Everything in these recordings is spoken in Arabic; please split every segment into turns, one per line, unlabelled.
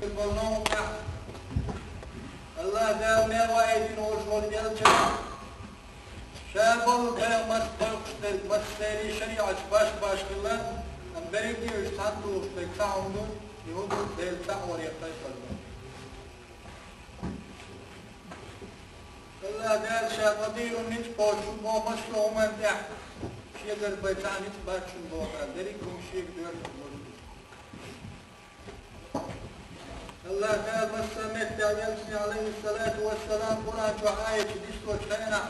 البرنامج الله قال ما رأيت وشغل يلجأ شابل بيا مستري شريعة باش كلا أم بريدي يستعدوا استكساعهم يهودوا ديل تعور يقتشل الله قال شابدير نيش بوشو مو مشلو من تحت شيدر بيتاني تباشن بوغا دريكم شيك دور الله قال مسمت يلسي عليه الصلاة والسلام قرآن وآية ديسكو شينا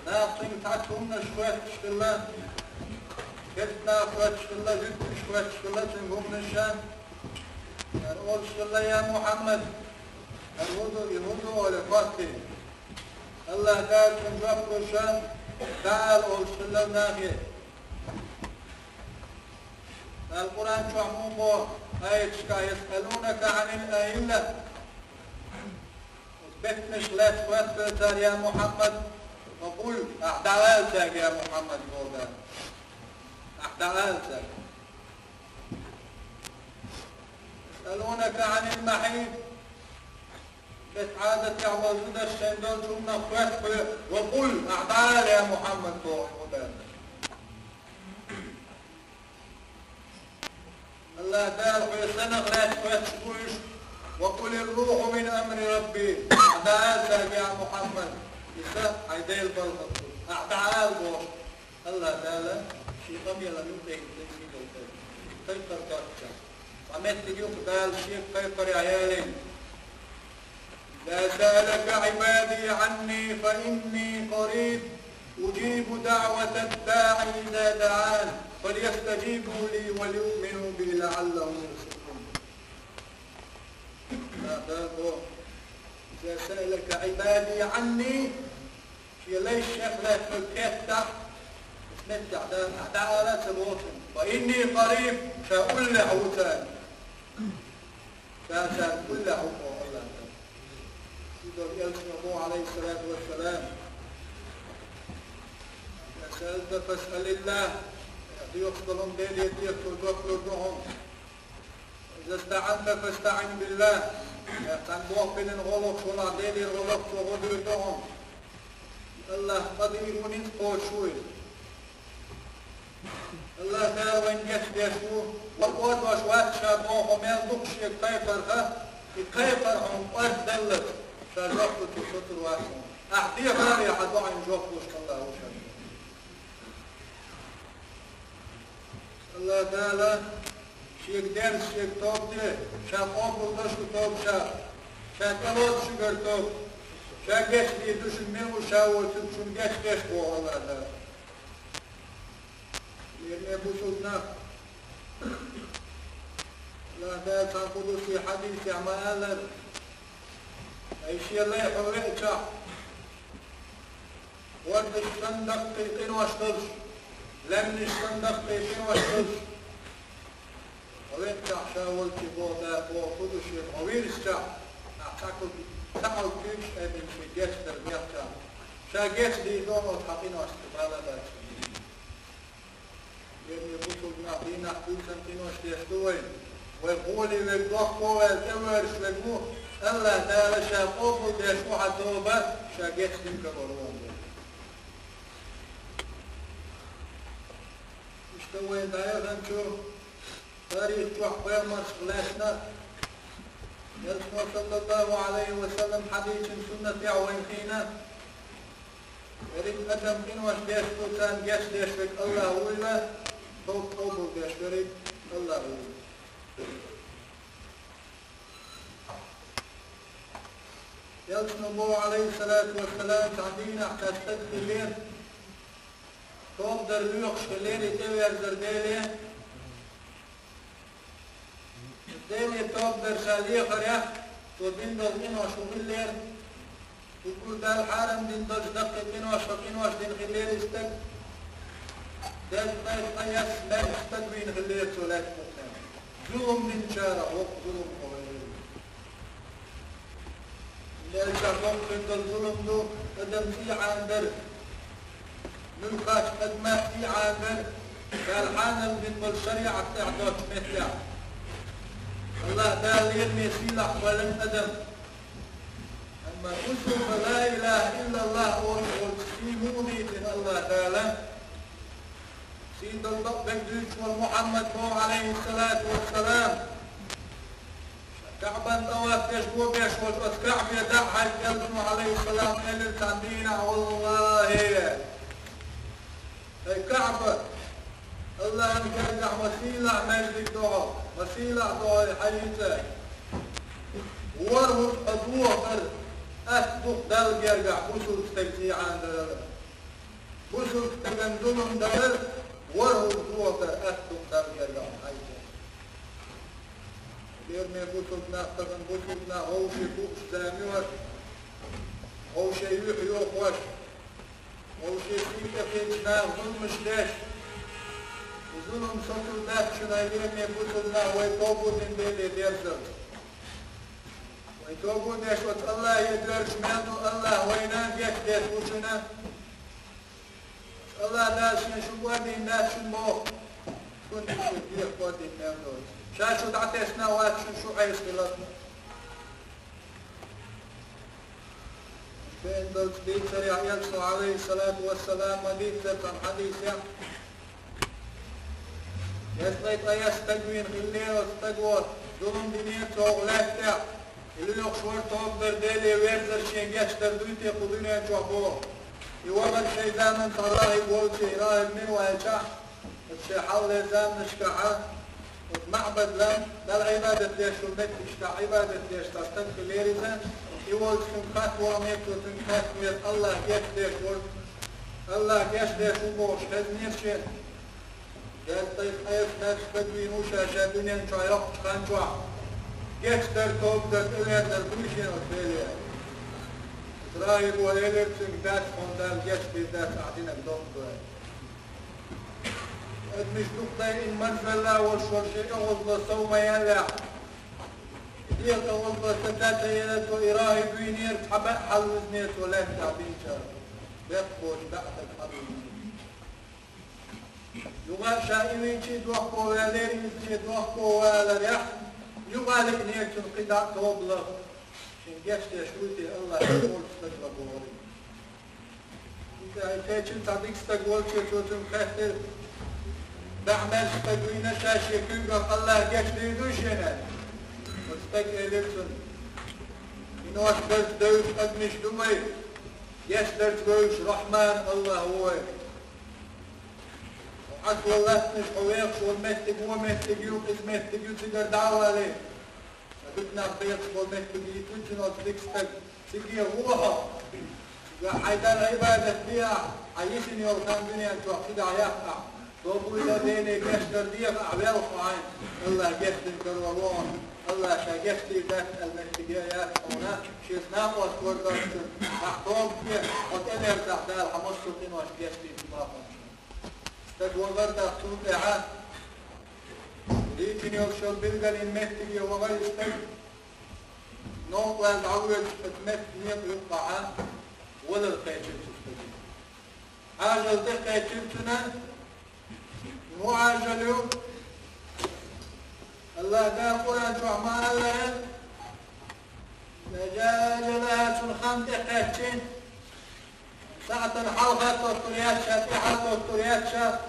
ناقصين تعتهم نشوات شكلا كرتنا أخوات شكلا جدت شكوات شكلا تنهم نشان نقول شكلا يا محمد الهدو ولا فاتي الله قال من جواب رشان تعال قول شكلا ناقية القرآن شو عمومه آية شكا يسألونك عن الأئمة اثبتنش لا توثر يا محمد وقل أحدعالتك يا محمد قولا أحدعالتك يسألونك عن المحيط بتعادة يعوضون الشندون ثم نخوث وقل أحدعال يا محمد قولا الله قال في سنة لا تفتشوش وقل الروح من أمر ربي أحدعالتك يا محمد يسا عيدي البلغة أحدعال بوش الله قال شيء قم يلا نمتين تنسي لوتين تيقر كاتشا عمت تجيوك قال شيء قيقر عيالي إذا سألك عبادي عني فإني قريب أجيب دعوة الداعي إذا دعان فليستجيبوا لي وليؤمنوا بي لعلهم يرشدون. إذا سألك عبادي عني شيء ليش شغلة في الكتة نتع دعوة سبوتهم فإني قريب سأقول له ثاني سأقول له الله سيدنا يلسمه عليه الصلاة والسلام إذا سألت فاسأل الله يقتلهم دين يديك ويقتلهم إذا استعنت فاستعن بالله كان موقن غلط ولا دين غلط وغدرتهم الله قدير ونسقو شوي الله قال وين يشبهوا وقود وشوات شابوهم ينضقش يكيفرها يكيفرهم وأهدلت شاجوكوا تشطر واسهم أحديه غير يحضوا عن جوكوش الله وشاجوكوا الله قال شيك درس شيك توب دي شاك أقل دشو توب شاك ألوت شكر توب شاك جيش دي دوش المنو شاو تبشون جيش بو الله قال لأن بوسوتنا الله قال تنقضوا في حديث عمالا أي شيء الله يحرقك ورد الصندق قيقين واشترش لم الصندق قيقين واشترش وينتع شاولت بوضا بوضا شيء طويل الساعة أعتقد تعال كيش أبن في جيش تربيتها شاقيش دي دون وتحقين واستقالة باش لأن يبوتوا بنعطينا حدود سنتين واشتيشتوين ويقولي ويقضوا ويتورش ويقضوا الله تعالى شاقوه ديشو حدوبة شاقيش دي كبرون اشتوين دايا نشوف تاريخ وحبير مرسلاتنا يسمى صلى الله عليه وسلم حديث سنة يعوين فينا يريد أدم إنوش ديشتو كان جيش ديشتك الله ولا فوق قوبو ديشتري الله ولا يلسن الله عليه الصلاة والسلام تعدينا حتى تدخلين توم در لوخش خلين يتوير زردالي ديني توم در شاليه خريح ودين در إنوش وخلين يقول دا الحارم دين دج دقت إنوش وإنوش دين خلين استك دج طيب قيس لا استدوين خلين سولات مقام ظلم من شارع وقت ظلم قوي اللي شعبهم في الظلم دو قدم في عاندر نلقاش قدمات في عاندر فالحانا من بالشريعة تعدوش مثلها الله تعالى يرمي سيلح ولم أدم أما كسر فلا إله إلا الله والسيموني من الله تعالى سيد الله بكدوش والمحمد عليه الصلاة والسلام كعبا طواف يشبه بيشبه والكعب يدعها الكلب عليه السلام إلى تعدينا والله الكعبة الله نرجع وسيلة مجدك دعاء وسيلة دعاء حياتك ورهد أدوه أسبق دل يرجع بسر تجزي عن دل بسر تجندلهم دل ورهد أدوه أسبق دل يرجع حياتك يرمي بسرنا تغن بسرنا هو شيء بوش زاميوك هو شيء يحيو خوش هو شيء فيك فينا ظلم شداش وظلم سطر داخشنا يرمي بسرنا ويطوبوا من ديلي ديرزل ويطوبوا ديشوت الله يدرش منه الله وينان يكدس وشنا الله داشنا شو ودي ناس الموت كنت شديد ودي نمنوت شاشو دعتسنا واتشو شو عيس خلطنا بين دوت ديت سريع يلسو عليه الصلاة والسلام وديت سرطان حديث يسليت يستقوين خليه واستقوات ظلم دينية توغلاتة اللي يخشور توقدر ديلي ويرزر شين يشتر دويتي قدوني جوابوه يوغل شيطان من صلاح يقول شي راهب من وهشا الشي حول زام نشكحا معبد لم دل عبادة ليش والميت اشتع عبادة ليش تستنك ليرزا يقول سنخات واميت وتنخات ويت الله يشتيش الله يشتيش وموش هزنير شين قال طيب حيث نفس بدوين وشاشا دنيا نشوع يقش خانشوع يشتر توقدر إليه دربوشين وتباليه إسرائيل وإليه سنقداش خندال يشتي داش عدينك دوقدر مش نقطة إن منفلا والشرشي أغضب صوما يلا ديك أغضب ستاتا يلت وإراهي بينير تحبق حل وزنيت ولا تعبين شر بيقبوش بعدك حل وزنيت يغا شائمين شي دوحكو ولا ليرين شي دوحكو ولا ريح يغا لك نيك تنقضاء توبلغ شنجاش يشوتي الله يقول استجرب وغريب إذا كيتشن تعطيك استقوال كيتوتم خاطر بعمل تدوين شاشي كيبقى الله يشتري دوشنا واستقل للسن إنه أسبرت دوش أدنش دمي يشترت دوش رحمن الله هو وعسو الله تنش حويقش والمهتق ومهتق يوقس مهتق يتقر دعوة عليه بدنا بيقش والمهتق يتوجن وتلك سقيا روحه حيدان عبادة فيها عيشني والخان دنيا توحيد عياقع توبوا إلى ديني يشتر ديك أعوال خعين الله يشتر كروالون الله شاكشتي ذات المهتقيات هنا شيسناق واسكورداشتر أحطوب فيه وتألير تحتال حمصتين واشكيشتي تباقا استقوى غرد أخصوص إعاد ريكني وشل بلغل المهتقي وغير استقوى نوط والدعوية تمهتقية يقطعها ولا الخيشة تستقوى حاجة الدقية تبتنا معاجلوا الله قال قرآن شعمان الله لجاجلات الخمد قاتشين ساعة الحلقة والطريات شاتحة والطريات شات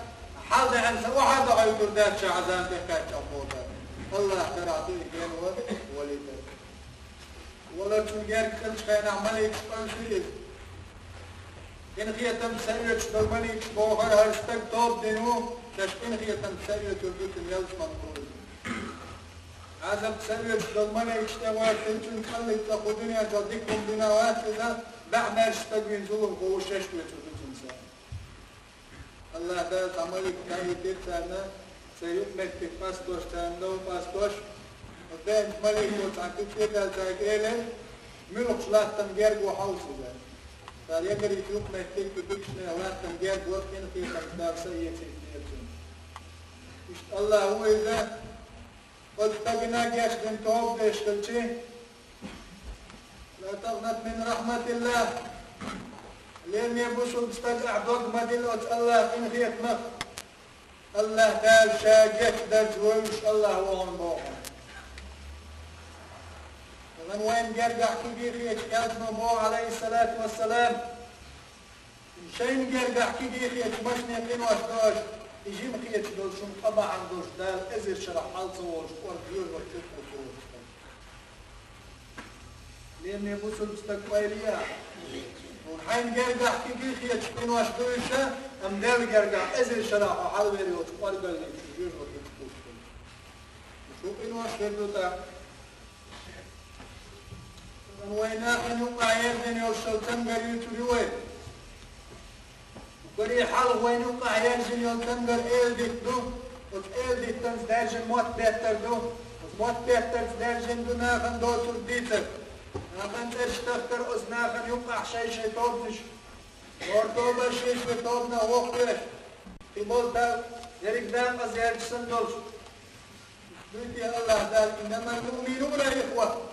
حال عن سواحد غير ذات شعزان بقاتش أبوها الله ترعطيه كان وليده ولا تنجار كلش خينا عمليك شقل إن هي تمسيرش بالملك بوهر هرستك توب دينو تشكين هي تمسيرش تردوك اليلس منقول عزم تسيرش بالملك اشتغوات تنشن خلي تاخدني أجدكم بنوات إذا بعنا اشتغوين زور قوشش ويتردوك إنسان الله دارت عملك كاي تيرتانا سيوك مكتك فاستوش تاندو فاستوش ودين ملك وتعكت كده تاكيلن منو خلاص تنجرق وحوصي ذلك قال يقدر يشوف ما يحتاج بدكشنا ولا تنجار بوقتين في مقدار سيء سيئتين. الله هو إذا قد تقنا جاش من توب ديش تلشي لا تغنط من رحمة الله لين يبوسوا بستقع ضد مدينة الله إن هي مخ الله قال شاجت درج ويش الله هو عن بوحة من وين جرجع كيديخي كاظم مو عليه الصلاة والسلام شين جرجع كيديخي مشني قين واشدوش يجي مخيت دول شو طبعا دوش دال ازر شرح حالصوش ورجيول وشوف وشوش لأن يبوسوا المستقبلية ونحين جرجع كيديخي قين واشدوش أم دال جرجع ازر شرح وحالوري وشوارجل وشوش وشوش شو قين واشدوش من ويناك نوقع يرجن يوصل تنقر يتريوه وقري حال وين نوقع يرجن يوصل تنقر إلدك دو وإلدك تنزدرجن موت بيتر دو موت بيتر تزدرجن دو ناخن دو ترديتر ناخن تشتفتر أز ناخن يوقع شي توبنش ورطوبة شي توبنا وقوش في بولتا يريك دام أز يرجسن دولش بيتي الله دال إنما المؤمنون إخوة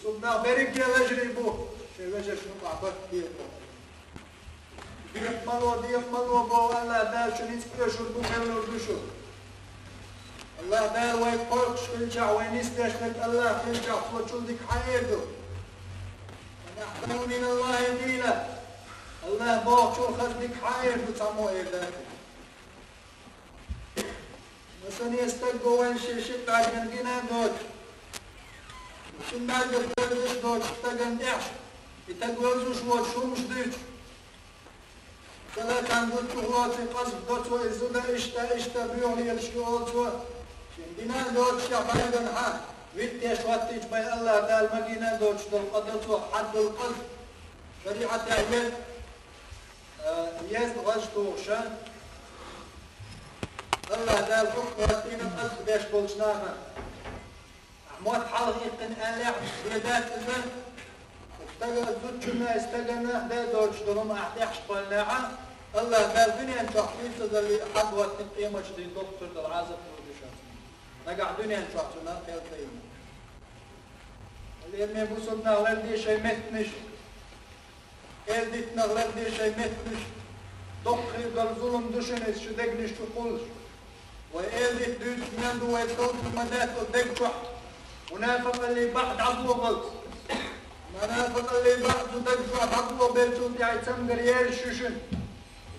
صبنا بريك يا وجريبو شيء وجه شنو قعبت ديكو ديك مالو بو الله دال شنو يسكشوا بو كانوا يردشوا الله دال ويقولش كلجع وين يستشهد الله كلجع فوتشو ديك حياته نحن من الله دينا الله بوك شو خذ ديك حياته تسموه ايه ده مثلا يستلقوا وين شيء عشان دينا دوت شن بعد الدرس دوت تجن إيش يتجوزوا شو مش ديش كلا كان دوت شغلات قصب دوت وإزودا إشتا بيوني الشغلات شن دينا دوت شعبان جنها ويتيش واتيش بين الله دال مجينا دوت شدل قدرت حد القلب شريعة عيال يزد غشتو شان الله دال فقرتين القلب بيش بولشناها موت حلقة آلع بيدات إذن استجل زوجنا استجلنا ده دولش دلهم أحتاج بالناعة الله دار دنيا أنت حفيظ ذا حد وقت قيمة شديد دكتور العازب ودشان نقع دنيا أنت حفيظنا خير قيمة اللي يمي بوصلنا غير دي شيء متنش إلدتنا غير دي شيء متنش دقي قال ظلم دشنس شو دقنش تقولش وإلدت دوش من دو ويتوت مدات ودقش منافق اللي بعد عضو غلط منافق اللي بعد تدفع عضو بيتون يعني تمقر يرششن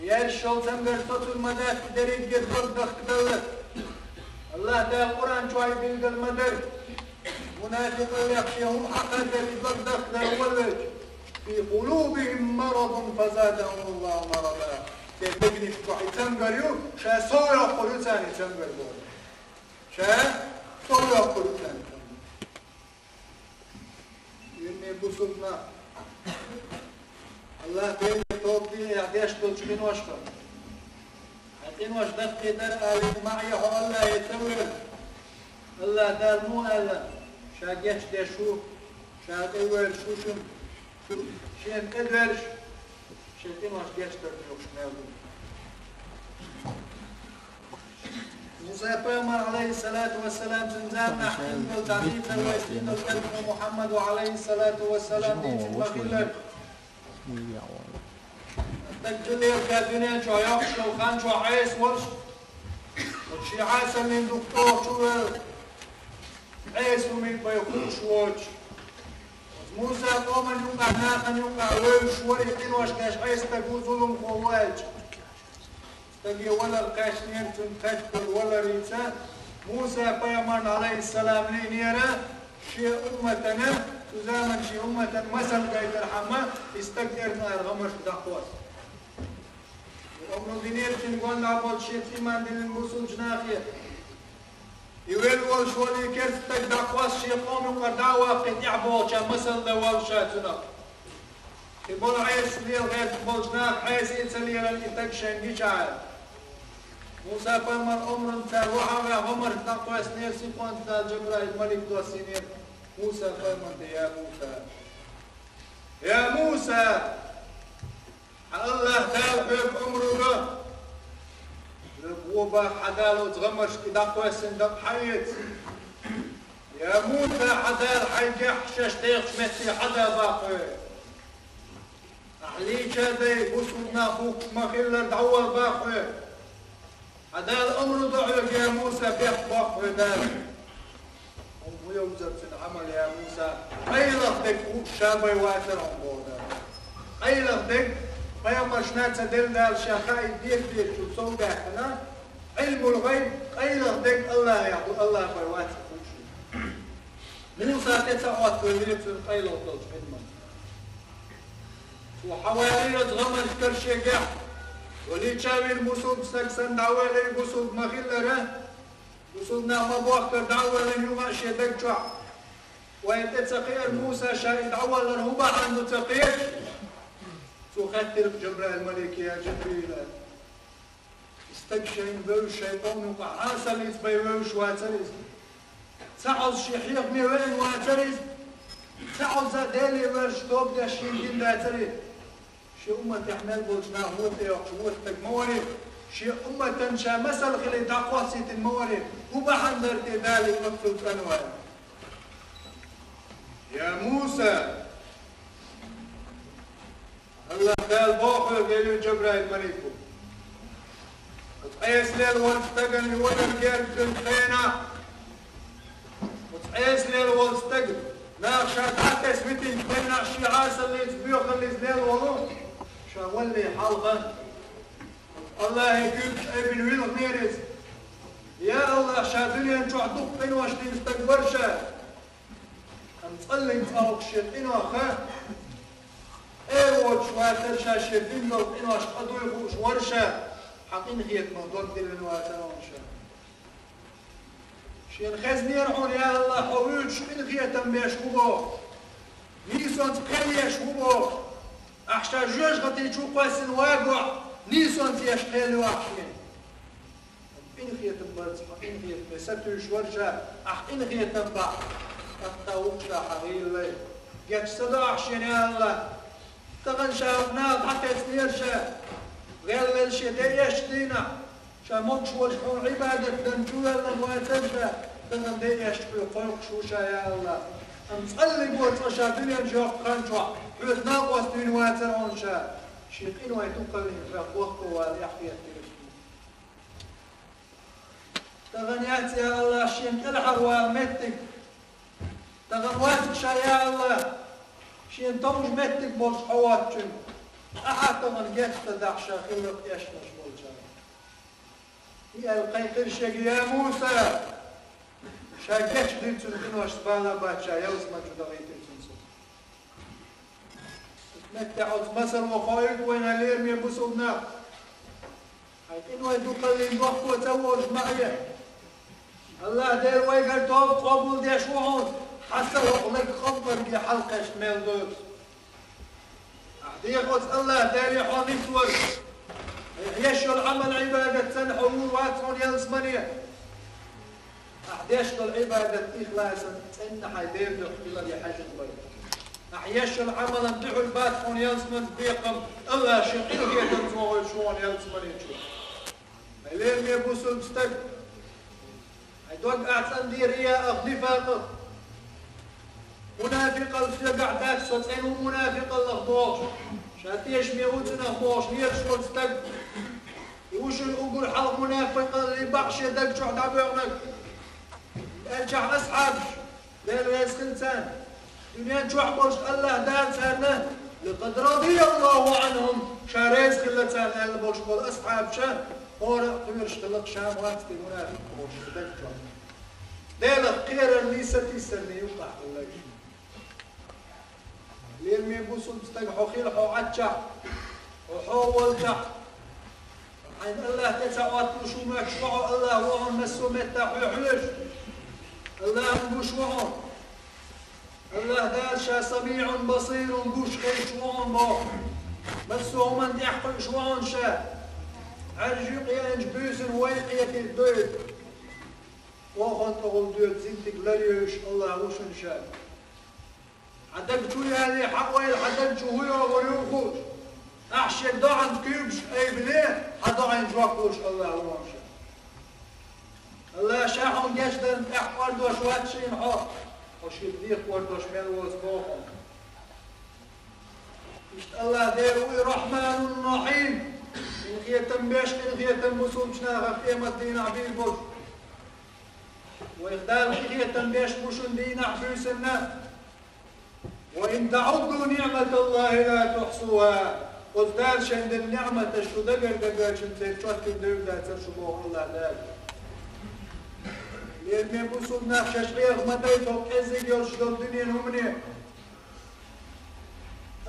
يرشل تمقر تطل مدات دريد قد غلط دلت الله دا القرآن شوي بيلقى المدر منافق اللي يخشيهم حقا دريد غلط دلت في قلوبهم مرض فزادهم الله مرضا تبقني شوي تمقر يو شا صورة قلو ثاني تمقر دول شا صورة قلو ثاني بوصلنا الله بين توبي يعديش تلشين واشكر عدين واش دفق در آلي معي هو الله يتول الله دار مو ألا شاقيش دشو شاق اول شوشم شين ادرش شاقين واش ديش تربيوش مالو موسى پیغمبر عليه الصلاة والسلام زنزان نحن بالتعريف الويسين الكلمة محمد عليه الصلاة والسلام دين المغلق تجلي الكادرين شو يخش وخان شو عيس ورش وشي عاسا من دكتور شو عيس ومن بيخوش وش موسى قوما يوقع ناقا يوقع ويش وريقين واشكاش عيس تقول ظلم خواج تجي ولا القاشنين تنتشر ولا ريسان موسى بيمان عليه السلام لينيرا شيء أمتنا تزامن شيء أمة مثل قيد الحمى استقدرنا الغمر دقوس وأمر دينير تنقول نعبد شيء تيمان دين الموصول جناخية يويل والشولي كرت دقوس شيء قوم قداوة قد يعبو شا مثل دوال شاتنا يقول عيس ليل غير تقول جناح عيس يتسليل الإنتاج شنجي شعر موسى فمن أمر تروحا غمر تقوى سنير سيقوان جبرائيل ملك دو سنير موسى فمن يا موسى الله تابعك أمره لبوبا حدال وتغمرش تقوى سندق حيث يا موسى حدال حيجح ششتيخ شمتي حدا باقي أحليك هذي بوسنا أخوك مخيلة دعوة باقي هذا الأمر دعوك يا موسى بيخ باقي دار ويوزر في العمل يا موسى أي لغدك شابي واتر عمبودا أي لغدك ما مشنات سدل دال شاخاي دير شو صودا هنا علم الغيب أي لغدك الله يعطي الله بيواتر موسى تتعوت ويريد في أي لغدك وحوالي غمر كرشيقع ولي تشاوي المسود سكسن دعوالي مسود مخيلة مسودنا مبوخر دعوالي يوم أشيدك جع ويتتقير موسى شاهد دعوالي هو عنده تقير تخطر جبرائيل الملك يا جبريل استكشين ذو الشيطان وقحاسا ليس بيوش واتريز تعوز شيحيق ميوين واتريز تعوز دالي ورشتوب داشين دين داتريز شي أمة يحمل بوجنا هو تيوحوت تجموري شي أمة تنشا مسل خلي دعوة سيت الموري وبحضر تدالي مكتوب أنوار يا موسى الله قال بوخر قالوا جبرائيل مليكو وتعيس ليل والستقن يولد جير بالخينة وتعيس ليل والستقن ناقشات حتى سمتين بين الشيعاس اللي تبيوخ اللي زليل والله شاولي حلقة الله يقول ابن ويل ميرز يا الله شادني انتو عدوك بين واشتين استكبرشا امتصلي انتاوك شيطين واخا ايوه شواتر شا شيطين لو بين واش قدو يخوش ورشا حقين خيط موضوع دير الواتر ونشا شين خزني يرحون يا الله حويت شين خيطا بيشكوبو نيسون تقلي يشكوبو أحشى جوج غتي تشوف قاسن واقع نيسون تيشقيل واحشين إن خيط البرد إن خيط مساتو شورجا إن خيط تنبع الطاوق شا حغيل لي قد صدا أحشين يا الله تغن شافنا حتى سنيرشا غير الشي دي يشتينا شا موكش وجحون عبادة دنجوة لنواتنشا تغن دي يشتوي فوق شوشا يا الله أمصلي بوت شا دنيا جوق خانشوا حوث ناقوس دين واتر عنشا شيقين ويتوقع لهم فاقوخ واليحفية تلسكو تغنيات يا الله شين الحر ومتك تغنواتك شا يا الله شين توج متك بولش حواتشن أحد تغن جات تدعشا خلق يشنش بولجا يا القيقر شاق يا موسى شاقتش ديتون تنوش بالا باتشا يوزما جدغيتين متعود مصر وخايف وين اليرمي بصوبنا حيث انه يدوق اللي نوقف وتوج معي الله دير ويقر توب قبول دي شوعون حتى وقلك خبر دي حلقة شمال دوس أحدي قلت الله دير يحوني تور يشو العمل عبادة سنحور واتفون يلسمانية أحدي يشو العبادة إخلاصا سن حيدير دخل لي حاجة بيضا أحياش العمل امتحوا الباتفون يلزمن بيقم الله شقيل هي تنزوه شوان يلزمن يشوف هلين يبوسوا المستقبل هيدوك أعتن دير هي أخنفاق منافق الفقع داك سوتين ومنافق الأخضوش شاتيش ميوتن أخضوش نيرشو المستقبل يوش الأقول حلق منافق اللي بحش يدك شو عدابيونك أرجع أصحابش ليلو يسخلتان دنيا نشوح برش الله دان سارنا لقد رضي الله عنهم شاريز خلتان أهل برش قول أصحاب شا هورا قمرش تلق شام واتي منافق برش تدك جوان ديلا قير النيسة تيسرني يوقع الله لين ميبوسوا مستقحوا خيلحوا عتشع وحولتع حين الله تسعوات وشو ما كشوعوا الله وهم مسوا متاحوا يحلش الله مبوشوعوا الله داشا سميع بصير بوش خيشوان بو مسوا من يحقل شوان شا عرجيق ينجبوس ويقية الدود وخن تغل دود زنتك لليوش الله وشن شا عدك شو يعني حقويل عدك شو هو وريوخوش أحشي دعن كيبش أي بليه حدعن جواكوش الله وشن الله شاحهم جشدن احوال دوش واتشين حق وشيديق وردوش ملوز بوخم إشت الله ديروي رحمن رحيم إن خيتم بيش إن خيتم بسوم شناغا قيمة دين عبيل بوش ويخدال خيطا بيش بوشن دينا حبيسنا وإن تعدوا نعمة الله لا تحصوها وزدال شند النعمة تشتو دقر دقر شمسيت شوات كندر دا ترشبوه الله دال لأن بوصل ناخشش غير متى فوق إزيق يرشدو الدنيا همني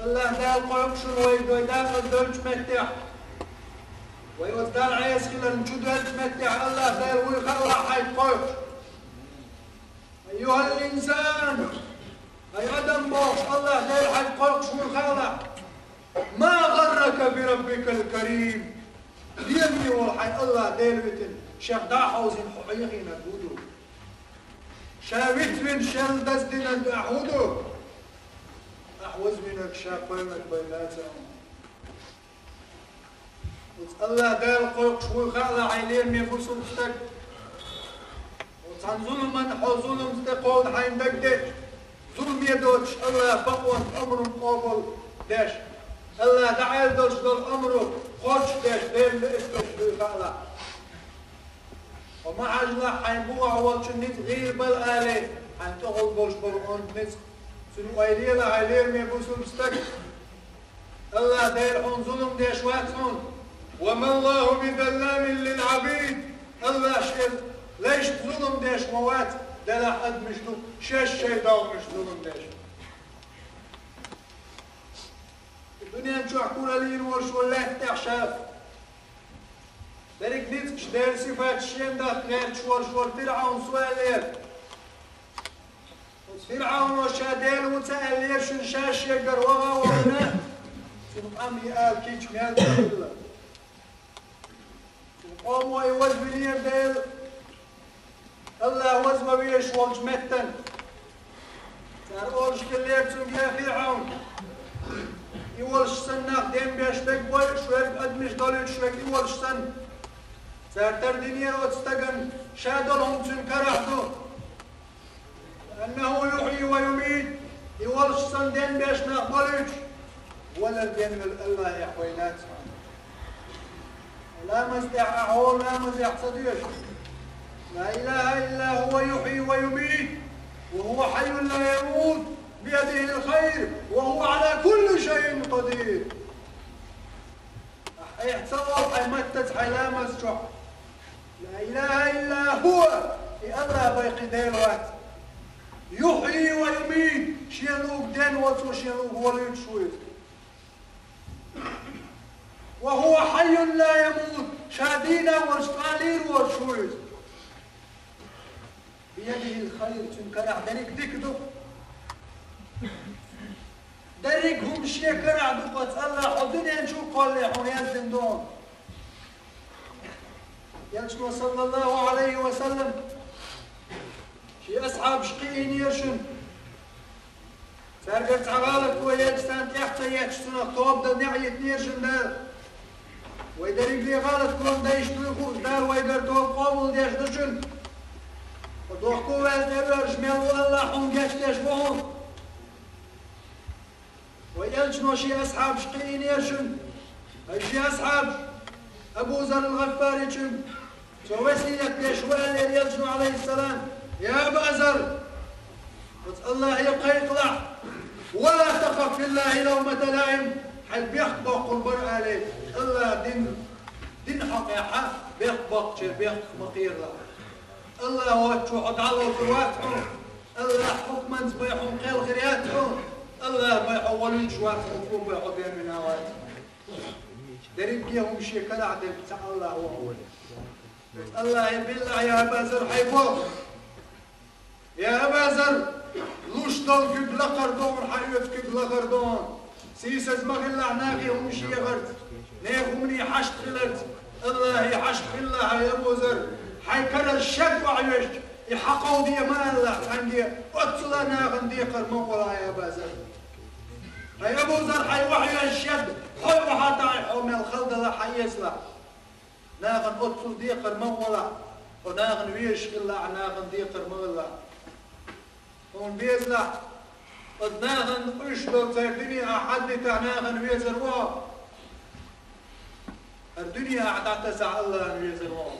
الله دال قرقشن ويدال قدرش متح ويوزدال عيس خلال نشدوهت متح الله دال ويخلع حيث قرقش أيها الإنسان أي عدم بوش الله دال حيث قرقش ويخلع ما غرك بربك الكريم ديمي والحي الله دال بتن شيخ دا حوزين حقيقين أبودو شاويت من شل دزدنا أحودو أحوز منك شاقوينك بيناتهم الله دال قرقش ويخلع عيلين ميبوسو مستك وطن ظلما حو ظلم استقود حين دقدش ظلم يدوش الله بقوة أمر قابل داش الله تعال دوش دول أمره خوش داش ديل لإستش ويخلع وما عجلة حين بوع والش النت غير بالآلي حين تغل بوش برعون نت سنو أيليلا عيلين ميبوسو مستك الله ديل حون ظلم داش واتحون وما الله بظلام للعبيد الله شل ليش ظلم داش موات دلا حد مش ظلم شاش شيطان مش ظلم داش الدنيا نشوح كل لين ورش ولا تحشاف دارك نيتكش دار صفات الشين دا غير شوار فرعون سؤالير فرعون وشاديل وتسألير شن شاش يقر وغا وغنا سنقام يقال كيش ميال بالله قوم ويوز بنير ديل الله وزما بيش ولج متن صار اولش كلير تم يا فرعون يولش سناق ديم بيش تقبل شوية بقدمش دولي شوية يولش سن صار تردينير وتستقن شادلهم تنكرحتو لأنه يحيي ويميت يولش سن ديم بيش نقبلش ولا ديم الله يحوينات لا مستحق هون لا مستحق لا إله إلا هو يحيي ويميت وهو حي لا يموت بيده الخير وهو على كل شيء قدير احتصور حيمتت حيلا مسجح لا إله إلا هو الله بيقي دير وقت يحيي ويميت شيلوك دين وتو شيلوك وليد شويت وهو حي لا يموت شادينا ورشقالير ورشويز بيده الخير تنكرع دارك دكدو دارك هم شيكرع دقت الله حدنا نشوف قال لي حنيان زندون يلشنو صلى الله عليه وسلم شي أصحاب شقيين يرشن سارقت عغالك ويجستان تحت يجستنا طوب دا نعية نيرشن دار ويدريك لي غلط كون دايش تلقوش دار ويقردوه قومل ديش دشن ودوحكو والدبر شميلو الله حون قاش ديش بهم ويلجنو شي أصحاب شقيين يرشن شي أصحاب أبو ذر الغفار يشن سو وسيلك ديش والي يلجنو عليه السلام يا أبا ذر الله يبقى يطلع ولا تخف في الله لومة لائم حيث بيخبق قربان عليه الله دين حقيقة بيخبق بيخبق مقير له الله واتشو حد على الفرواتهم الله حكما بيحون قيل خرياتهم الله بيحولون شوات حكوم بيحو بين من هوات دريب بيهم شيء كلا عدل بتاع الله هو الله يبلع يا أبا ذر حيفوق يا أبا ذر لوش ضل قبل قردون حيوت قبل قردون سيسز مغلع ناقي هم شي غرد نيغمني حشت خلت الله يحشت الله يا ابو ذر حيكرر الشد وعيش يحقوا دي ما الله عندي اتصل ناغن دي قرمولا يا ابا ذر يا ابو ذر حيوحي الشد حي وحطاي حوم الخلد لا حيسلا ناغن اتصل دي قرمولا وناغن ويش الله ناغن دي قرمولا هون بيزلا ناغن اشدر زي الدنيا حد ناغن ويزر واو الدنيا عدت تسع الله ويزر واو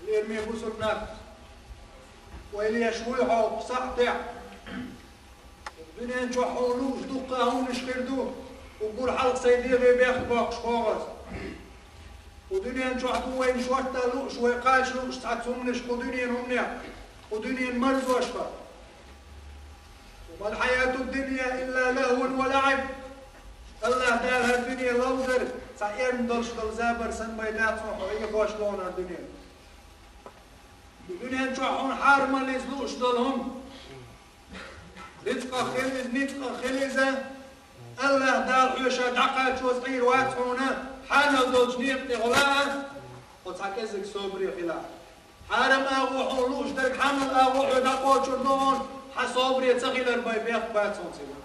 اللي يرمي بوسرنا وإلي شوي حوق صحتع الدنيا نشوح حولوش دقة هون شخيردو وقول حلق سيدي غي بياخد باقش خاغز ودنيا نشوح دوين شوحتا لوش ويقاش لوش تعتهم نش ودنيا همنيا ودنيا مرز واشفر وما الحياة الدنيا إلا لهو ولعب الله تعالى الدنيا لوزر سعير مدلش دل زابر سن بيدات صنحو هي باش لون الدنيا الدنيا نشوحون حارما ليزلوش دلهم رزق خلز نتق خلزة الله دال حوشة دقا شو صغير واتحونا حانا دول جنيق تغلاء وتحكزك صبري خلاف حارم أغوحون لوش درك حمل أغوحو دقوا شردون حصبري تغيلر باي بيخ باتون سيلا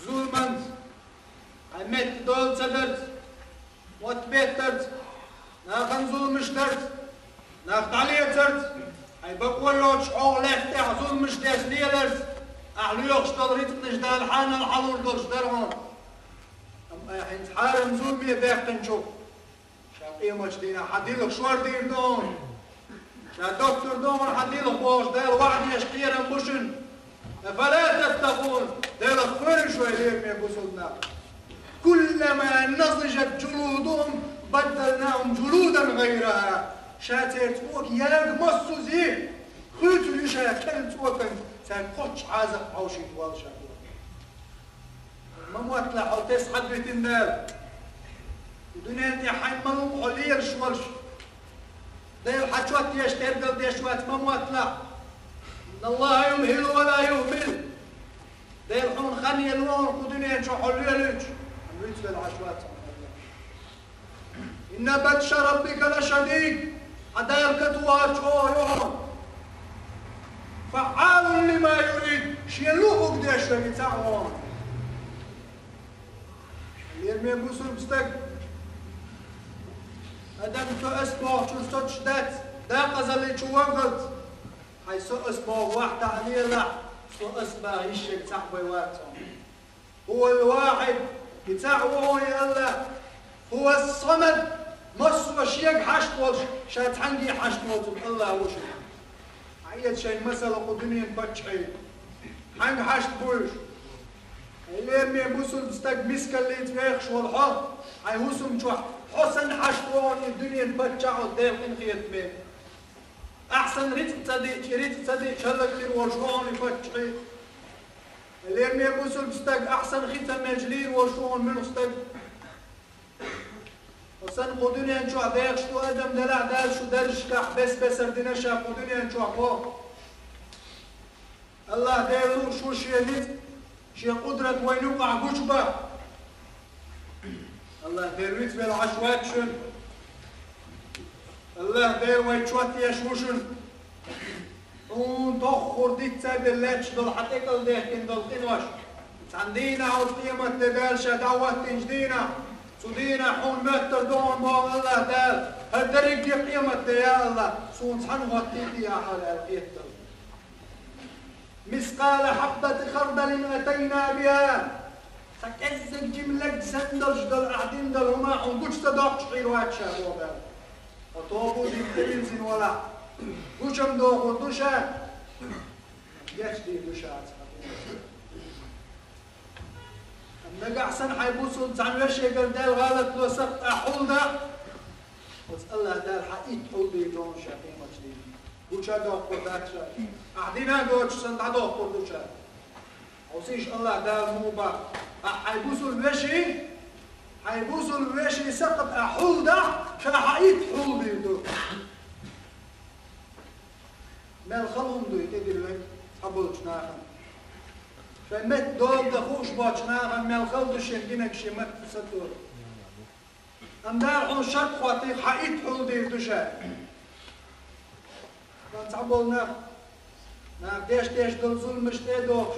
ظلماً عمت دول تدرت وتبترت ناخن ظلمش درت ناخت عليه ترت هاي بقولوش حوغ لفتح ظلمش داس ليلرت أحليوغش دل ريتقنش دال حانا الحلور دولش درهون أما حين حارم ظلمي بيخ نشوف شاقية مجدينا حديلك شوار دير دون شا دكتور دون حديلك بوش دال وعد يشقير انبوشن فلا تتقون دال اخفر شوي ليك من بوصلنا كلما نضجت جلودهم بدلناهم جلودا غيرها شاتيت فوق ياك مصو زين خيتو يشا كلت وكن ساقوش عازق عوشي طوال شاكور ما موتلا حو تسحد بيت النار ودنيا انتي حين ملوم حلير شوالش دير حشوات يشتهر دل ديشوات ما موتلا إن الله يمهل ولا يهمل دير حون خاني الوان ودنيا شو حلير ليش نريد في العشوات إن بطش ربك لشديد عدايا الكتوات يوم فعال لما يريد شيلوه قديش بتاعهم يرمي بوسر بستك ادم تو اسبوع شو صوتش دات داقز اللي شو وقت هاي سو اسبوع واحدة عليه لا سو اسبوع يشك تحبي وقتهم هو الواحد بتاعه يا الله هو الصمد مص وشيك حشت وش شات حنجي حشت وش الله وش عيد شيء مثلا قدني بتشعي حنج حشت بوش اللي يرمي بوسل بستك مسكة اللي يتفيخش والحق هاي هوسم شو حسن حشتون الدنيا تبتشع قدام انخيت بيه احسن ريت تصدق شلك لي وشون يفتشي اللي يرمي بوسل بستك احسن ختم مجليل وشون من بستك وسن قدنيا نشوع دايخ شتو ادم دلع دال شو درش كح بس اردنا شا قدنيا نشوع فوق الله دايرو شو شيء شي قدرة وين يوقع قشبة الله دايرويت بالعشوات شن الله داير ويتشوات يشوشن ونطخر دي تساد اللاتش دول حتيكل ديكين دول تنوش عندينا عطيمة تدالشة دعوة تنجدينا سودينا حون متر دون بون الله دال هالدريق دي قيمة يا الله سون صحن غطيتي يا حلال قيتل مثقال حبة خردل أتينا بها فكزك جملك سندل جدل قاعدين دل هما عنقوش تدوق شغير واتشا بوبال وطوبو دي بتنزين ولا قوشم دوغو دوشا جاش دي دوشا أمنك أحسن حيبوسون تعن وشي قردال غالت لو سقط أحول دا واسأل الله دال حقيت حول دي دون شاقين مجدين دوشا دوغو داكشا قاعدين دوش سندع دوغو دوشا وسيش الله دال موبا حيبوسوا الوشي سقط أحول دا شاحيت حول بيدو ما الخلهم دو يتدري لك حبولش ناخن فمت دول دخوش باش ناخن ما الخلدو شنجينك شمت ستور أم دارحون شرط خواتيك حقيت حول بيدو شا كان تعبول ناخ ديش دول ظلمش تيدوش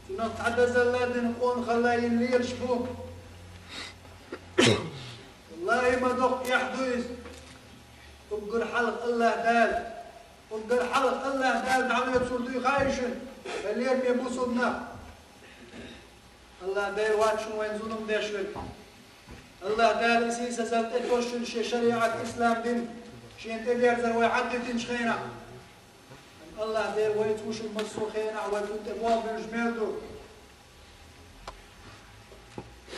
سنوات عدا زلادن قون خلاين لير شبوك والله ما دق يحدث تبقر حلق الله دال تبقر حلق الله دال تعمل بصورتي خايشن اللي يرمي بوصدنا الله دال واتشن وين ظلم داشل الله دال اسيسا زلتت وشن شريعة اسلام دين شين تدير زر ويعدد شخينا الله دير ويتوش المسوخين عواتو تبواب الجميلتو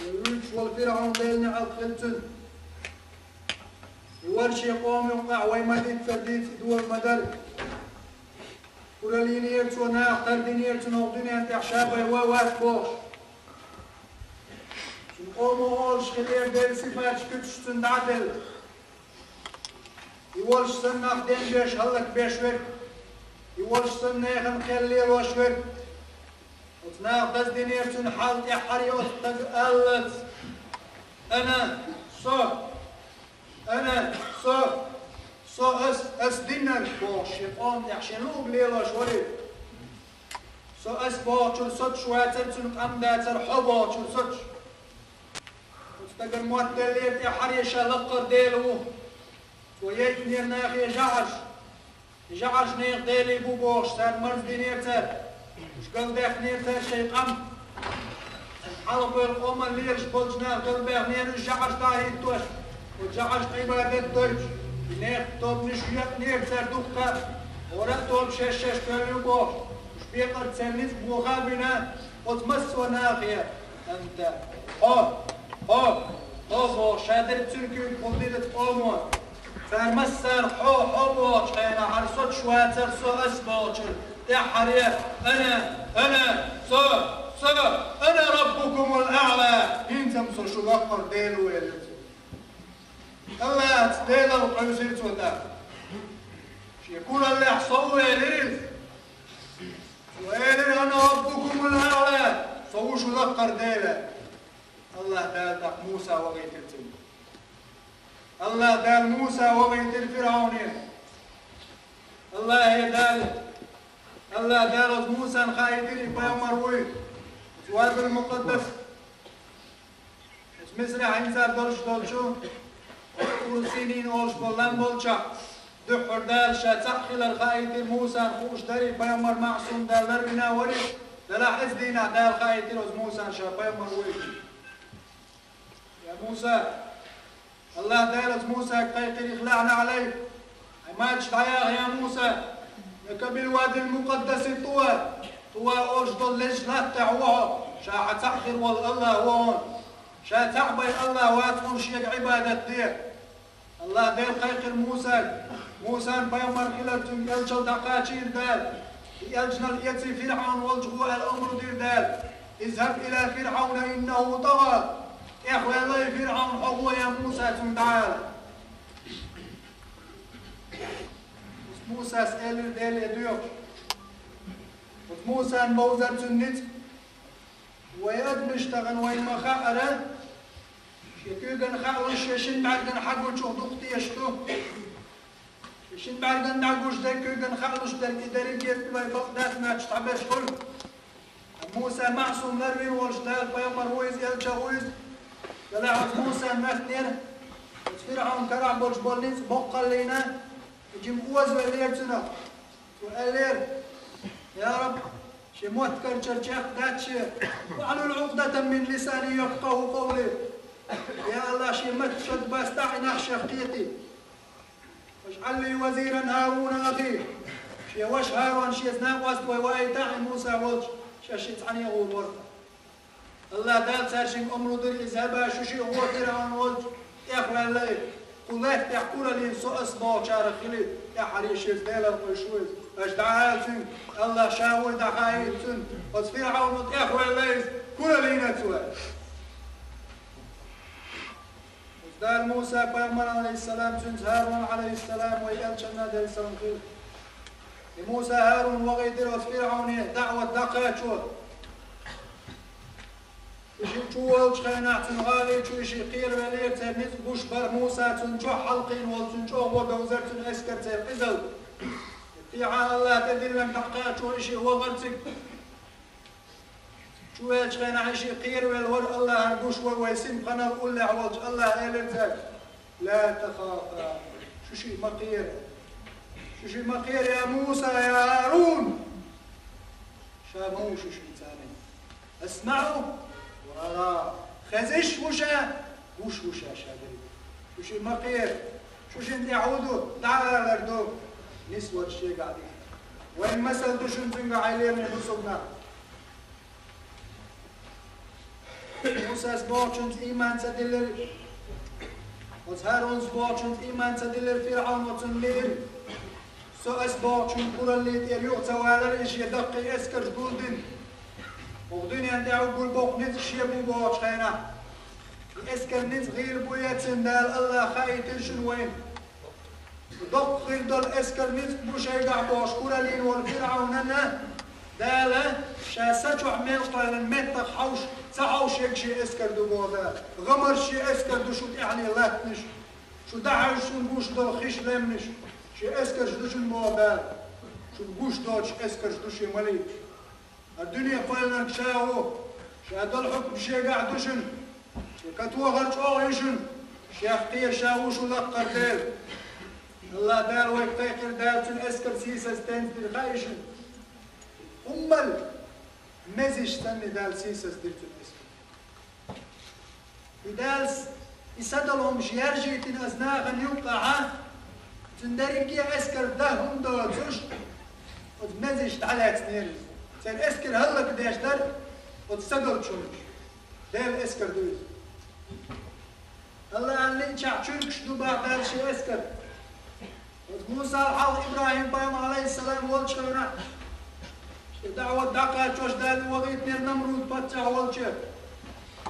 يرويتش والفرعون ديلني على الخلتن يورشي قوم يوقع ويمدين فرديت دول مدر ورالين يرتو ناقر دين يرتو نوضين انت عشابه يووات بوش قوموا أولش خلير دير صفات كتشتن دعدل يولش سنة خدين بيش هلك بيش ورد يولش سنة يخن خلير وش ورد وتناق دز دينيرتن حالت يحري وتقلت أنا صو أس دينر بوش يقوم يحشنوب ليلوش ورد صو أس بوشل صد شواتر تنك أمداتر حبوشل صدش تقر موتر ليرت يحريشة لقر ديلو وياك نير ناخي جعش نيق ديلي بوبوش سار مرز دينيرتر مش قل داخ نيرتر شي قم حلق القوم الليرش بلجنا قل باخ نير جعش داهي توش وجعش عبادة دوش نيق توب نشيق نيرتر دوكا ورق توب شش كل بوش مش بيقر تسنيت بوغابنا وتمسوا ناخية انت هو شادر تركي قلدت قومون فرمسر حو بوش انا عرصت شواتر سو اسبوشر يا حريه انا انا ربكم الاعلى انتم شو بقر ديلو الله تديل القوسيت ودا يقول اللي يحصل ليل ويلي انا ربكم الاعلى صو شو بقر ديله الله دال موسى وغيت التن الله دال موسى وغيت الفرعونين الله دال موسى خايدين بيوم روي سواد المقدس مصر حينزار دولشو طول سنين اولش بولان بولشا دحر دال شاتخل الخايد موسى خوش داري بيوم معصوم دال لربنا وري دلا حزدينا دال خايد موسى شا بيوم روي يا موسى الله دايرت موسى قيقر يخلعنا عليه ما تشتعياه يا موسى لك بالوادي المقدس طوى أوجد اللجلة تعوه شاع تحخر والله هون شاع تعبي الله واتهم شيء عبادة دير الله دير قيقر موسى بيومر خلالتم يلجل دقاتشير دال يلجنا اليتي فرعون والجهوة الأمر دير دال اذهب إلى فرعون إنه طغى يا أخوي الله فرعون حقوه يا موسى تعال موسى سأل ديل يديوك موسى موزر تنت ويد مشتغن وين مخاقرة يكيغن خاقوش يشن بعدن حقو شو دقتي يشتو يشن بعدن نعقوش دا كيغن خاقوش دا إداري كيف بلاي بقدات ما تشتعبش كل موسى معصوم نروي والجدال بيومر ويز يلجا طلعت موسى مثنين فرعون كرع بولش بولنيس بقى لينا يجيب قوز وليرتنا وقالير يا رب شموت كرشرشاق داتش وعلى العقدة من لساني يفقه قولي يا الله شمت شد باستعي نحش خيتي واجعل لي وزيرا هارون اخي شي واش هارون شي زناق واسبوي وايتاعي موسى ولش شاشيت عني غور ورطه الله دال سارشين أمرو در إذهبا شوشي هو فرعون ولج يا أخوان الله قلت تحكونا لي سو أصبع شارخ خلي يا حريش يزدال القشوز أجدعاتن الله شاول دعايتن وفرعون يا أخوان الله كونا لي نتوى وزدال موسى بيغمر عليه السلام تنت هارون عليه السلام ويقال شنا دال السلام خير لموسى هارون وغيدر وفرعون دعوة دقاتشو يشي تشوال شخينا تنغالي تشوشي قير ولير تنز بوش بر موسى تنجو حلقين والتنجو وبوزر تن اسكر تنقزل يطيعها الله تدير لم تحقيا تشوشي هو غرتك تشوال شخينا عيشي قير والور الله هنقوش ويسم قنا وقول لعوالج الله إلرتك لا تخافا شوشي مقير يا موسى يا هارون شامو شوشي تاني اسمعوا خزش وش شادري وش مقير شوش انت يعودوا تعال لردو نسوة الشيء قاعدين
وين مثل دشن زنقا عيلين بصبنا موسى سبوچنت إيمان تدلر وزهارون سبوچنت إيمان تدلر فرعون وتنلير سو أسبوچن قراليت يريوغ توالر إيش يدقي إسكر جبولدن وغدنيا ندعو قلبوق نتش يبو بوش خينا إسكر نت غير بويتن دال الله خايترشن وين دق غير دول إسكر نت بوش يقع بوش قرالين والفرعون دالا شاسة عمل طالن متق حوش سحوش يكشي اسكر دو بودا غمر شي اسكر دو شو يعني لاتنش شو دعش شو بوش دو خيش لمنش شي اسكر دو شو بودا شو بوش دوش اسكر دو شي مليك الدنيا فعلا شاو شادول حكم شي قاعدوشن شي كتوا غرج اوهيشن شي اختي شاو شو لقر دير الله دار ويفتكر دار اسكر سيسا ستنزل خايشن أمال مزيج تاني دال سيساس ديرت الاسم بدالس يسدلهم جيرجي تن أزناغن يوقع تندريكي أسكر دهم دوتوش وتمزيج تعالى تنيرز سير أسكر هلا كداش دار وتسدل تشونش دال أسكر دوز هلا علي تشعشونكش دو بعد دال شي أسكر موسى حال إبراهيم بايم عليه السلام والشغنا دعوة دقة جوش دال وغيتني نمرود بتشع والشيف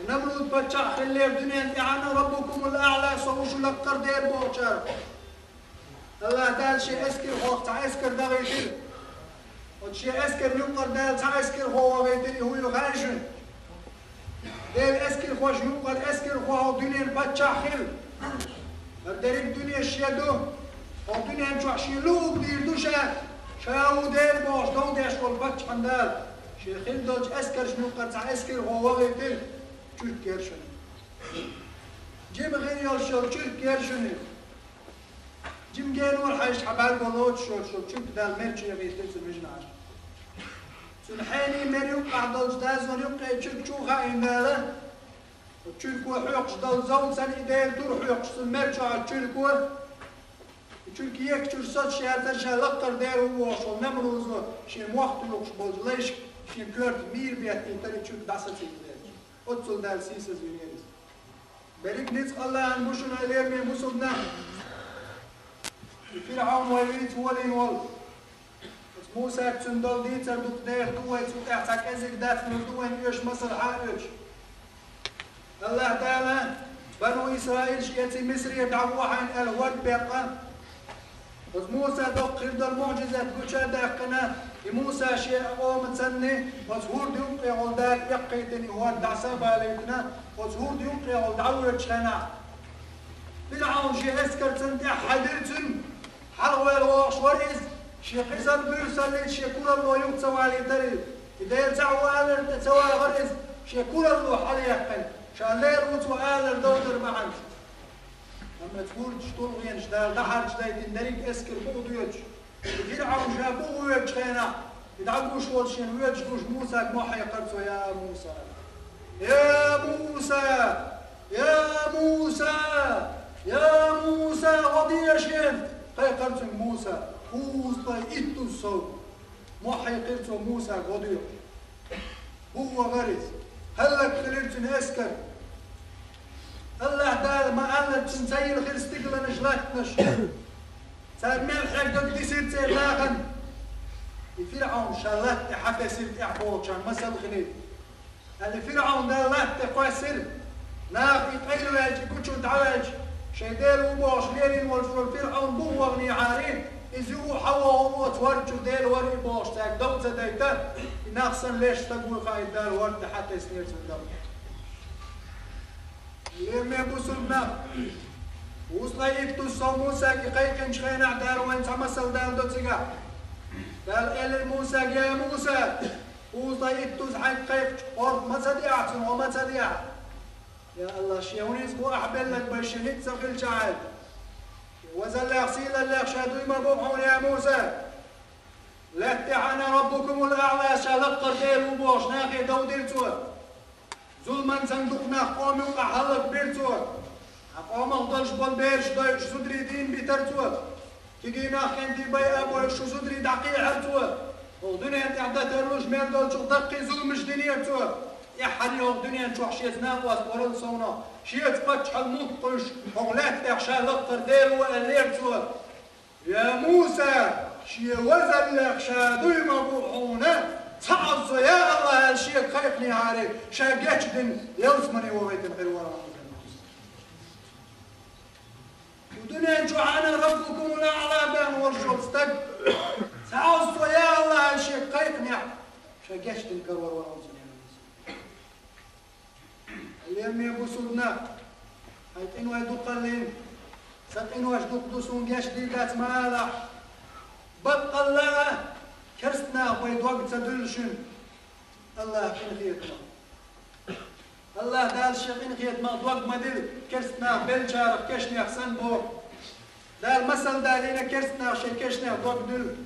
نمرود بتشع خلي الدنيا انت عنا ربكم الأعلى صوش لقر دير بوشار الله دال شي اسكر هو تاع اسكر دغيتر وشي اسكر يقر دال تاع اسكر هو وغيتر هو يغاشن دال اسكر خوش يقر اسكر هو الدنيا بتشع خل الدريك الدنيا شيدو والدنيا نشوح شي لوب دير دوشا شاو دير باش دون ديش كل باتش عندال شيخين دوج اسكر شنو قطع اسكر هو غيتر تشوف كيرشن جيب غير يالشو تشوف كيرشن جيم جينور حيش حبال بلوت شو تشوف دال ميرشي غيتر سمجناش سنحيني مريو قعدوج دازون يبقى تشوف شو خايناله تشوف كو حيقش دال زون سن ايدير دور حيقش سمرشو تشوف كو çünkü yek çursat şehirde şalaklar der o şol nemruzlu şey muhteluk bolleş şey kört mir bir etleri çünkü dasa çekilir. Otsul der siz yöneriz. Berik nit Allah'ın boşuna vermeye musulna. Firavun ve Lut volin vol. Musa tündal diter dut der duet zu ertak ezek dat nur duen yoş masal hariç. Allah Teala Banu İsrail şiyeti Mısır'ya davahan el-wad beqa موسى دق خرد المعجزة بوشا داقنا موسى شيء قوم تسني وزهور ديوقي غلداك يقيتني هو دعساب عليتنا وزهور ديوقي غلد عورة شخنا فرعون شيء اسكر تنتي حدرتن حلوة الواش ورئيس شيء قصر برسل شيء كل الله يقصوا عليه تريد إذا يرجعوا آلر تسوى غرئيس شيء كل الله حالي يقل شان لا يروتوا آلر دودر معا أما تقول شطول غيان شدال دحر شدال تندريك اسكر بوضو يوج فرعون جابوه ويوج خينا يدعقوش والشين ويوج دوش موسى كموحي قرصو يا موسى يا موسى يا موسى يا موسى غضي شين قي قرصو موسى فوز طي إتو الصوت موحي قرصو موسى غضي هو غريز هلك خليرتن اسكر الله تعالى ما قال تنسيل غير استقلال نشلاتنش صار ملحق دوك دي سير سير لاغن فرعون شالات حتى سيرت احبوط شان مسل خليل اللي فرعون ده لا تقاسر لا يقيلوا يا كوتشو تعالج شيدير وبوش ليرين والفرعون بوغني عارين يزو حوا وتورجو ديل وري بوش تاك دوت دايتا ناقصن ليش تقول قايد دار ورد حتى سنير سندم لما بوسلنا وصل يكتو موسى كيقين شخينا دار وين تمسل دار دوتيغا قال إلى موسى يا موسى وصل يكتو حق قيق قرب ما تديعت وما تديع يا الله شيونيز بو أحبل لك بشهيد سقيل شعال وزل يغسيل اللي يخشادو ما بوحون يا موسى لا تعنا ربكم الأعلى شالق دير وبوش ناقي دودير توه ظلما صندوقنا قومي وقحلق بيرتوه قوم أخضلش بالبيرش دايش صدري دين بيترتوه تجينا كنتي بي أبو شو زدري دقيق عرتوه ودنيا تعدى تروج مال دول شو دقي زول مش دنيا توه يا حريو الدنيا نشوح شيء ناقص ورد صونا شيء تفتح المطقش هغلات تحشى لقطر دير وقلير توه يا موسى شيء وزن لك شادوي مبوحونه تعص يا الله هالشيء خيقني عليه شاقيتش دن يوسمني وغيت الغير ورا ودنيا نشوحانا ربكم الأعلى بان ورشو استق تعص يا الله هالشيء خيقني شاقيتش دن كرور ورا اليوم يبوسودنا هيتين ويدو قلين سقين واش دوقدوسون جاش ديقات مالا بطل لها كرستنا ويدوق تدلشن الله كن خيتنا الله دال شقين خيتنا دوق مدل كرستنا بلشارف كشني احسن بو دال مثل دالينا كرستنا شي كشنا دوق دل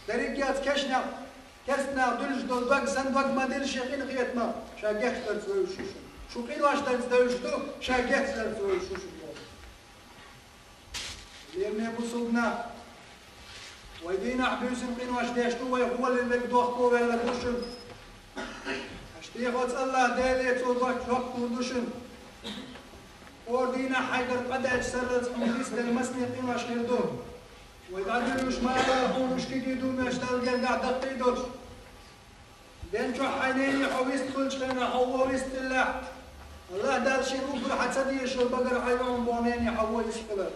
دريقيات كشنا كرستنا دلش دول دوق سن دوق مدل شقين خيتنا شاقيت تلسوي وشوشن شو قيل واش تلسوي شاقيت تلسوي وشوشن اليوم يبوسودنا ويدينا عبيوسن قين واش داشتو ويهو اللي بدوخكو ولا دوشن اشتي غوت الله دالي توبك توقو دوشن وردينا حيدر قداش سرت مديس المسني قين واش يردو ويدعدل وش ما يلاقون وش كي يدو ما اشتغل قاع دقي دوش بين شو حينيني حويست كل شيء حويست الله الله دال شي روبر حتى دي شو بقر حيوان بونيني حويست كله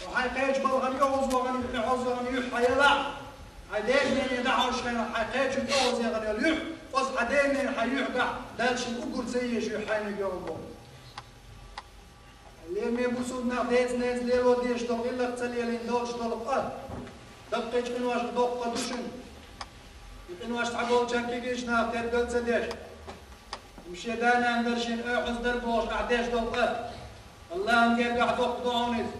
وحيقاش بلغن يوز وغن يحوز وغن يحيى لا عدين من يدعوش خير حيقاش يوز يغن يليح وص عدين من حيحقع دالش الأقر زي شو حين يوم اللي ما يبوسودنا ديت ناس ليلو ديش دوغ إلا قتلي لين دوش طلقات دقيش قنواش دوق قدوشن قنواش تعقول جانكي جيشنا تردل تديش مشي دانا اندرشين احوز دربوش قعديش دوقات الله انقر قاع دوق دونيز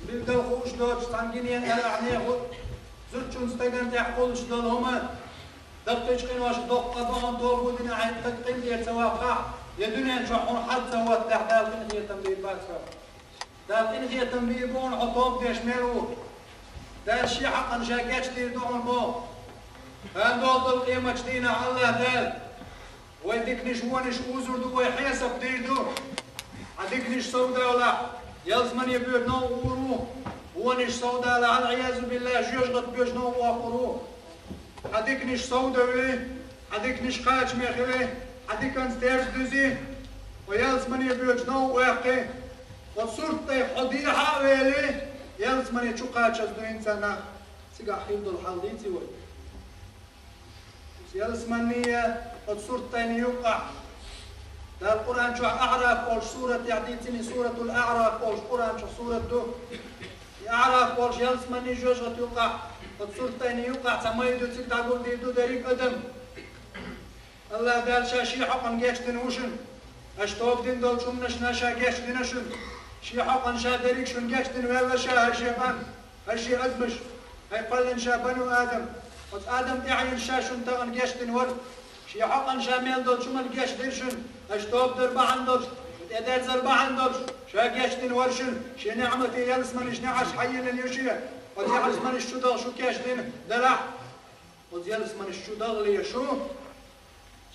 بيبدأ خوش دوش تانجينيان أرعني خود زرتشون استجن تحقولش دول هما دقيش قين واش دوق قضاهم دور ودنا عين تقين ديال سواقع يا دنيا نشوحون حد سوا تحت دالقين هي تنبيه باتفا دالقين هي تنبيه بون عطوب ديش ميرو دال شي حقا شاكاتش دير دون بو هان دول القيمة جدينا الله دال ويديك نشوانش اوزر دو ويحيسب دير دو عديك نش سودا ولا يلزمن يبيض نو ورو ونش سودا على العياذ بالله جوجت بيج نو وقرو هذيك نش سودا وي هذيك نش قاش مخلي هذيك انستيرز دوزي ويلزمن يبيض نو واقي وصورتي حضيحه ويلي يلزمن يتشقاش دو انسان سيغا خيل دول حاليتي وي يلزمن نيه وصورتي يوقع ده القرآن شو أعرف أول سورة تعديتني سورة الأعراف أول القرآن شو سورة دو أعرف أول جالس مني جوجة يوقع السورة الثانية يوقع تمايدو تقدر تقول ديدو دريك أدم الله دال شاشي حقا جيش دنوشن أشتوب دين دول شو نشنا شا جيش دنشن شي حقا شا دريك شو جيش دن ولا شا هالشيطان هالشي أدمش هيقلن شا بنو آدم قد آدم تعين شا شو تغن جيش دنور شي حقا شا ميل دول شو مال جيش دنشن أشتوب دربا عندوش تقدر زربا عندوش شاقيش تنورشن شي نعمة يلس منش نعش حيين اليوشية قد يعز منش شو دغ شو كاش دين دلع قد يلس منش شو دغ لي شو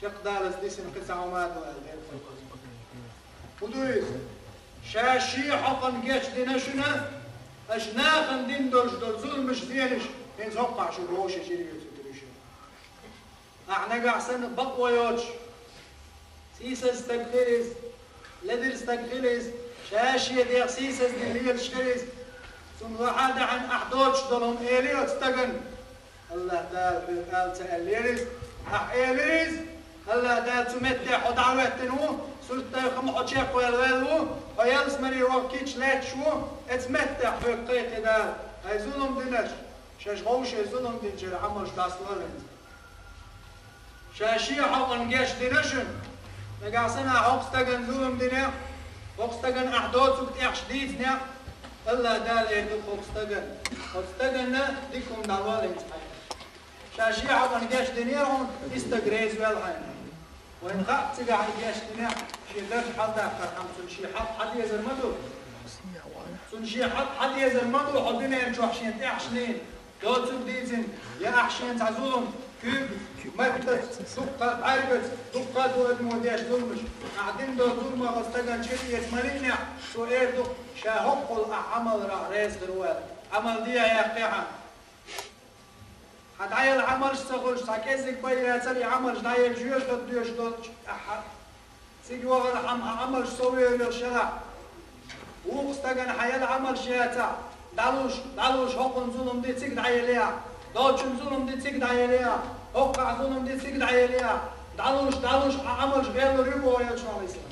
شق دالس ديسن قصة ومات ودويس شاشي حقن جيش دينشنا أشناخن دين دولش دول ظلمش دينش إن زوقع شو روش شيري يوتيريش أعنى قعسن بقوى يوتش سيسا استقفلز لدر استقفلز شاشية ديق سيسا دي الشكرز ثم وحاد عن أحدوش دولهم إيلي وتستقن الله دال قال تأليرز أح إيليز الله دال تمتح ودعوة تنو سلطة يخمحو تشيك ويلغلو ويلس مني روكيتش لات شو اتمتح في القيق دال هاي ظلم دينش شاش غوش ظلم دينش العمرش داسلالنز شاشية حقن جيش دينشن نقاسنا حقستقن ظلم دينه حقستقن أحدوث وبتاعش ديتنا الله دال إيدو حقستقن ديكم دعوالي شاشية حقن جيش دينيهم استقريز والحين وإن خاق تقع جيش دينه شي درش حدا قرحمتو شي حق حد يزرمدو سون شي حد يزن مدو حدنا شو عشان تحشنين دوتو ديزن يا أحشين تعزولهم كيب مكتت دقة عربت دقة دود موديش ظلمش قاعدين دو ظلمة غستقن شيء يتمرين شو إيه دق شاهق العمل را رئيس دروال عمل دي يا قيحة هدايا العمل شتغل شتاكيزك بيا تلي عمل دايا جيوش دوديوش دوت أحد سيجي وغل عمل شسوي للشرع وغستقن حيا العمل شياتا دالوش حقن ظلم دي تيك دايا ليها دوتشن ظلم دي تيك دايا ليها وقع ظلم دي تيك دايا ليها دالوش عمل غير ريبو يلشو على الإسلام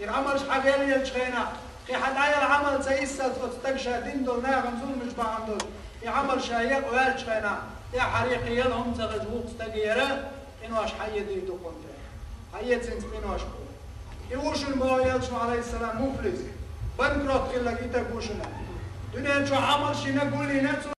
العمل حاجة يلشخينا في هدايا العمل تيسا تستقشى دين دول ناغم ظلم مش بعندوش يعمل شايق ويلشخينا يا حريقي يلهم زغزوق استقيرة إنواش حي دي دقون فيه حي تنس إنواش قول يوشن بو يلشو عليه السلام مفلس بنكروت إلا جيتا بوشنا دنيا شو عمل شي نقول لي نفسه